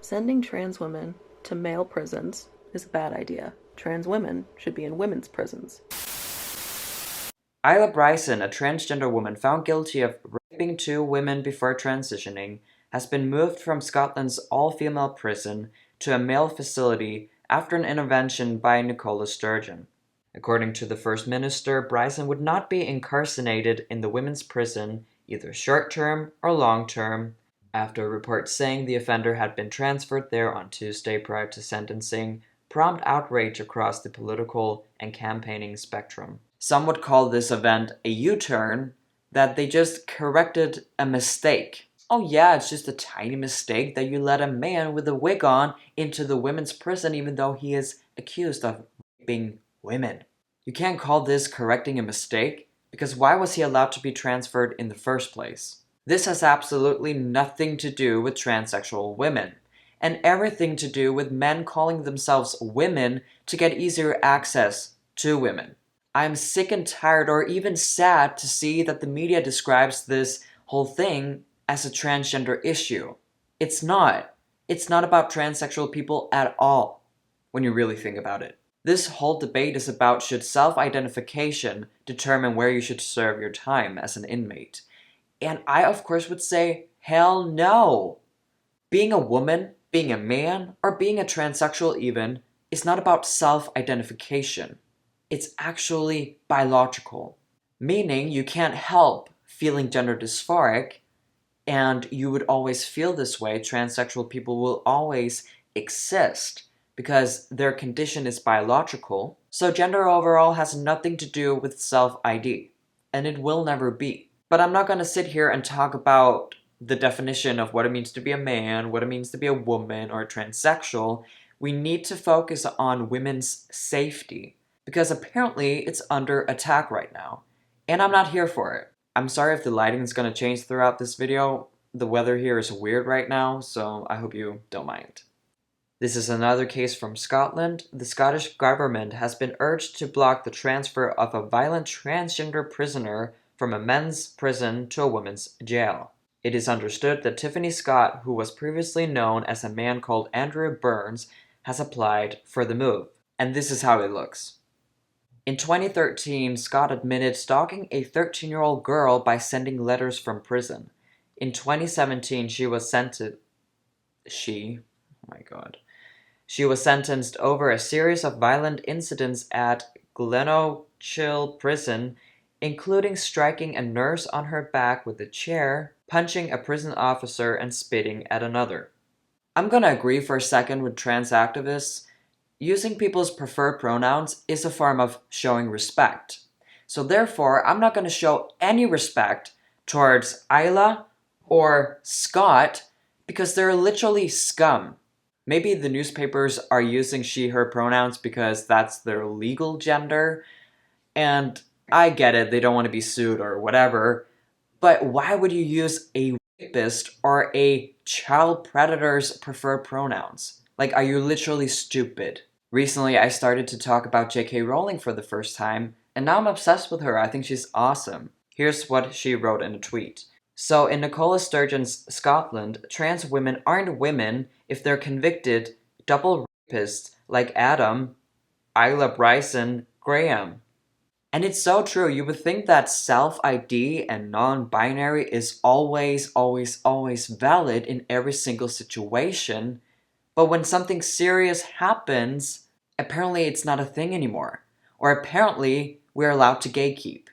Sending trans women to male prisons is a bad idea. Trans women should be in women's prisons. Isla Bryson, a transgender woman found guilty of raping 2 women before transitioning, has been moved from Scotland's all-female prison to a male facility after an intervention by Nicola Sturgeon. According to the First Minister, Bryson would not be incarcerated in the women's prison, either short-term or long-term, after a report saying the offender had been transferred there on Tuesday prior to sentencing, prompted outrage across the political and campaigning spectrum. Some would call this event a U-turn, that they just corrected a mistake. Oh yeah, it's just a tiny mistake that you let a man with a wig on into the women's prison even though he is accused of raping women. You can't call this correcting a mistake, because why was he allowed to be transferred in the first place? This has absolutely nothing to do with transsexual women, and everything to do with men calling themselves women to get easier access to women. I'm sick and tired or even sad to see that the media describes this whole thing as a transgender issue. It's not. It's not about transsexual people at all, when you really think about it. This whole debate is about should self-identification determine where you should serve your time as an inmate. And I, of course, would say, hell no! Being a woman, being a man, or being a transsexual even, is not about self-identification. It's actually biological, meaning you can't help feeling gender dysphoric, and you would always feel this way. Transsexual people will always exist because their condition is biological. So gender overall has nothing to do with self-ID, and it will never be. But I'm not going to sit here and talk about the definition of what it means to be a man, what it means to be a woman, or a transsexual. We need to focus on women's safety, because apparently it's under attack right now, and I'm not here for it. I'm sorry if the lighting is going to change throughout this video. The weather here is weird right now, so I hope you don't mind. This is another case from Scotland. The Scottish government has been urged to block the transfer of a violent transgender prisoner from a men's prison to a women's jail. It is understood that Tiffany Scott, who was previously known as a man called Andrew Burns, has applied for the move. And this is how it looks. In 2013, Scott admitted stalking a 13-year-old girl by sending letters from prison. In 2017, she was sentenced over a series of violent incidents at Glenorchill prison, including striking a nurse on her back with a chair, punching a prison officer, and spitting at another. I'm gonna agree for a second with trans activists. Using people's preferred pronouns is a form of showing respect. So therefore, I'm not going to show any respect towards Isla or Scott because they're literally scum. Maybe the newspapers are using she, her pronouns because that's their legal gender, and I get it, they don't want to be sued or whatever, but why would you use a rapist or a child predator's preferred pronouns? Like, are you literally stupid? Recently, I started to talk about J.K. Rowling for the first time, and now I'm obsessed with her. I think she's awesome. Here's what she wrote in a tweet. So, in Nicola Sturgeon's Scotland, trans women aren't women if they're convicted double rapists like Adam, Isla Bryson, Graham. And it's so true. You would think that self-ID and non-binary is always valid in every single situation. But when something serious happens, apparently it's not a thing anymore. Or apparently we're allowed to gatekeep.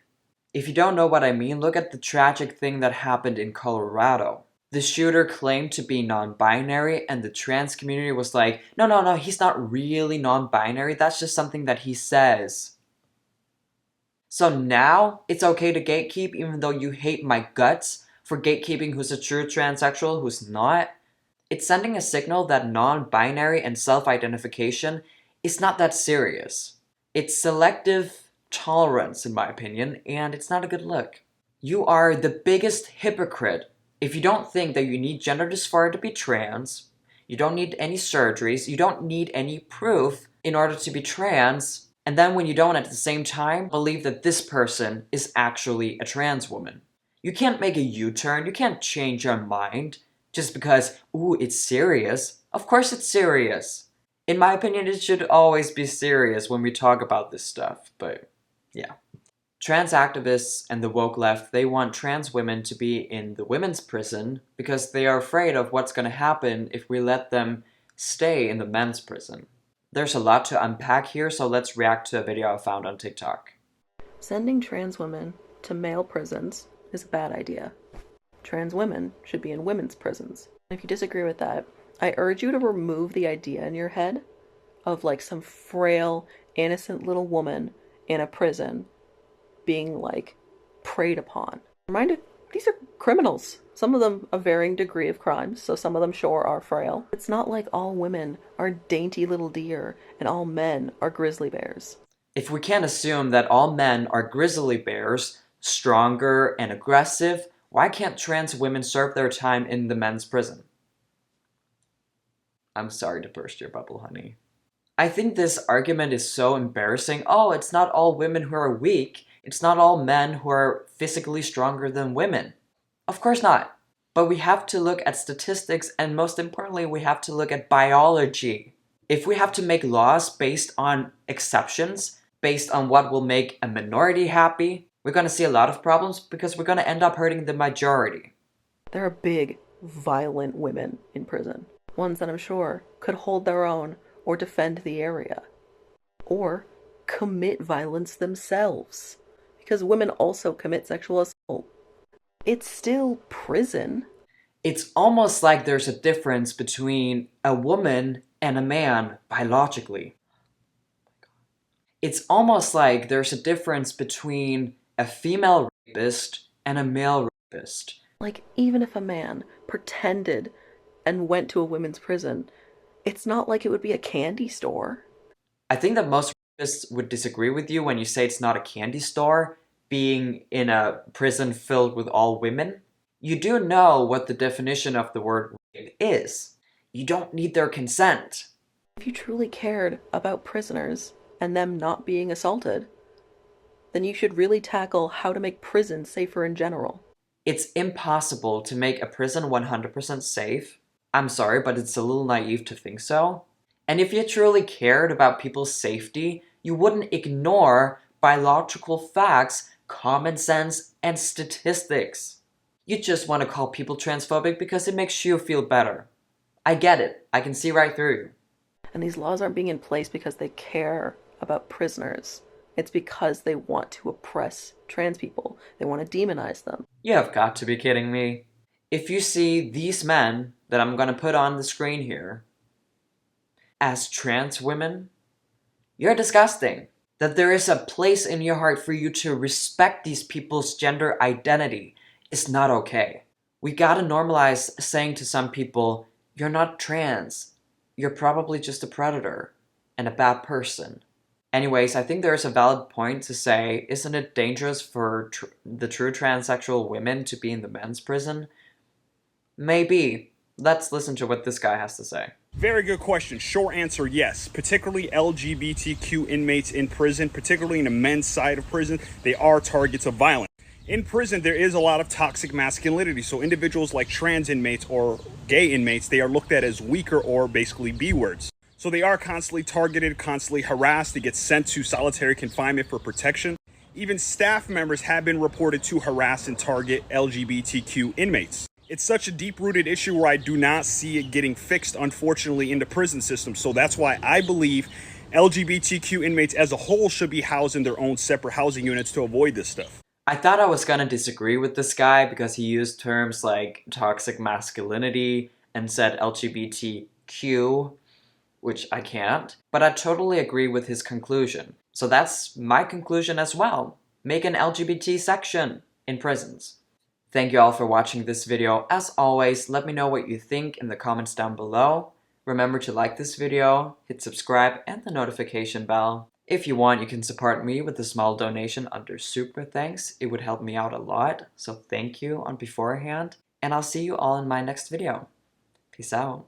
If you don't know what I mean, look at the tragic thing that happened in Colorado. The shooter claimed to be non-binary, and the trans community was like, no, he's not really non-binary, that's just something that he says. So now it's okay to gatekeep even though you hate my guts for gatekeeping who's a true transsexual, who's not? It's sending a signal that non-binary and self-identification is not that serious. It's selective tolerance, in my opinion, and it's not a good look. You are the biggest hypocrite if you don't think that you need gender dysphoria to be trans, you don't need any surgeries, you don't need any proof in order to be trans, and then when you don't at the same time believe that this person is actually a trans woman. You can't make a U-turn, you can't change your mind just because, ooh, it's serious. Of course it's serious. In my opinion, it should always be serious when we talk about this stuff, but yeah. Trans activists and the woke left, they want trans women to be in the women's prison because they are afraid of what's going to happen if we let them stay in the men's prison. There's a lot to unpack here, so let's react to a video I found on TikTok. Sending trans women to male prisons is a bad idea. Trans women should be in women's prisons. If you disagree with that, I urge you to remove the idea in your head of like some frail, innocent little woman in a prison being like preyed upon. Remind it, these are criminals. Some of them a varying degree of crimes, so some of them sure are frail. It's not like all women are dainty little deer and all men are grizzly bears. If we can't assume that all men are grizzly bears, stronger and aggressive, why can't trans women serve their time in the men's prison? I'm sorry to burst your bubble, honey. I think this argument is so embarrassing. Oh, it's not all women who are weak. It's not all men who are physically stronger than women. Of course not. But we have to look at statistics, and most importantly, we have to look at biology. If we have to make laws based on exceptions, based on what will make a minority happy, we're going to see a lot of problems because we're going to end up hurting the majority. There are big, violent women in prison. Ones that I'm sure could hold their own or defend the area. Or commit violence themselves. Because women also commit sexual assault. It's still prison. It's almost like there's a difference between a woman and a man biologically. It's almost like there's a difference between a female rapist and a male rapist. Like, even if a man pretended and went to a women's prison, it's not like it would be a candy store. I think that most rapists would disagree with you when you say it's not a candy store, being in a prison filled with all women. You do know what the definition of the word rape is. You don't need their consent. If you truly cared about prisoners and them not being assaulted, then you should really tackle how to make prisons safer in general. It's impossible to make a prison 100% safe. I'm sorry, but it's a little naive to think so. And if you truly cared about people's safety, you wouldn't ignore biological facts, common sense, and statistics. You just want to call people transphobic because it makes you feel better. I get it. I can see right through you. And these laws aren't being in place because they care about prisoners. It's because they want to oppress trans people. They want to demonize them. You have got to be kidding me. If you see these men that I'm going to put on the screen here as trans women, you're disgusting. That there is a place in your heart for you to respect these people's gender identity is not okay. We gotta normalize saying to some people, you're not trans. You're probably just a predator and a bad person. Anyways, I think there's a valid point to say, isn't it dangerous for the true transsexual women to be in the men's prison? Maybe. Let's listen to what this guy has to say. Very good question. Short answer, yes. Particularly LGBTQ inmates in prison, particularly in the men's side of prison, they are targets of violence. In prison, there is a lot of toxic masculinity. So individuals like trans inmates or gay inmates, they are looked at as weaker or basically B-words. So they are constantly targeted, constantly harassed. They get sent to solitary confinement for protection. Even staff members have been reported to harass and target LGBTQ inmates. It's such a deep-rooted issue where I do not see it getting fixed, unfortunately, in the prison system. So that's why I believe LGBTQ inmates as a whole should be housed in their own separate housing units to avoid this stuff. I thought I was gonna disagree with this guy because he used terms like toxic masculinity and said LGBTQ, which I can't. But I totally agree with his conclusion. So that's my conclusion as well. Make an LGBT section in prisons. Thank you all for watching this video. As always, let me know what you think in the comments down below. Remember to like this video, hit subscribe and the notification bell. If you want, you can support me with a small donation under Super Thanks. It would help me out a lot, so thank you on beforehand. And I'll see you all in my next video. Peace out.